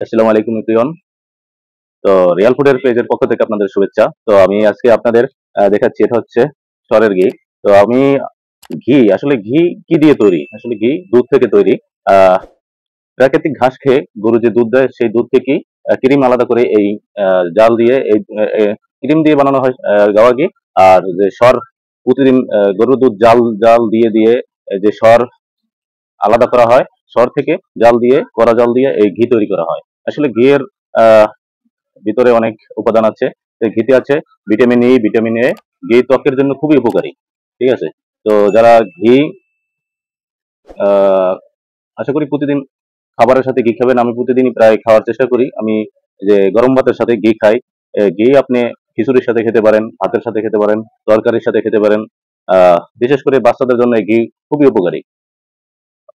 আসসালামু আলাইকুম এভরিওয়ান। তো রিয়াল ফুডের পেজের পক্ষ থেকে আপনাদের শুভেচ্ছা। তো আমি আজকে আপনাদের দেখাচ্ছি, এটা হচ্ছে সরের ঘি। তো আমি ঘি, আসলে ঘি কি দিয়ে তৈরি? আসলে ঘি দুধ থেকে তৈরি। আহ প্রাকৃতিক ঘাস খেয়ে গরু যে দুধ দেয়, সেই দুধ থেকেই ক্রিম আলাদা করে এই জাল দিয়ে এই ক্রিম দিয়ে বানানো হয় গাওয়া ঘি। আর যে সর, প্রতিদিন গরুর দুধ জাল জাল দিয়ে দিয়ে যে সর আলাদা করা হয়, সর থেকে জাল দিয়ে, কড়া জাল দিয়ে এই ঘি তৈরি করা হয়। আসলে ঘিয়ের আহ ভিতরে অনেক উপাদান আছে। এই ঘিতে আছে ভিটামিন ই, ভিটামিন এ। ঘি ত্বকের জন্য খুবই উপকারী। ঠিক আছে? তো যারা ঘি আহ আশা করি প্রতিদিন খাবারের সাথে ঘি খাবেন। আমি প্রতিদিনই প্রায় খাওয়ার চেষ্টা করি। আমি যে গরম ভাতের সাথে ঘি খাই। ঘি আপনি খিচুড়ির সাথে খেতে পারেন, ভাতের সাথে খেতে পারেন, তরকারির সাথে খেতে পারেন। বিশেষ করে বাচ্চাদের জন্য এই ঘি খুবই উপকারী।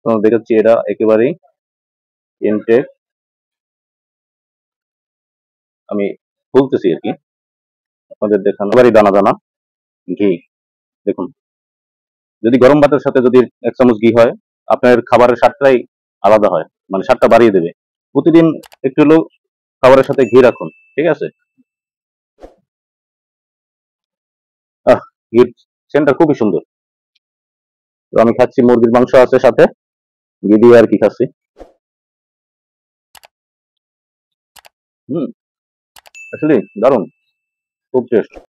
তো দেখাচ্ছি, এটা একেবারেই ইনটেক। আমি খুলতেছি আর কি আপনাদের দেখানো, একেবারেই দানা দানা ঘি। দেখুন, যদি গরম ভাতের সাথে যদি ১ চামচ ঘি হয়, আপনার খাবারের স্বাদটাই আলাদা হয়। মানে স্বাদটা বাড়িয়ে দেবে। প্রতিদিন একটু হলেও খাবারের সাথে ঘি রাখুন। ঠিক আছে? আহ! ঘির সেন্টটা খুবই সুন্দর। তো আমি খাচ্ছি, মুরগির মাংস আছে সাথে। ঘি দিয়ে আর কি খাচ্ছি। হুম, আসলেই দারুণ। খুব টেস্ট।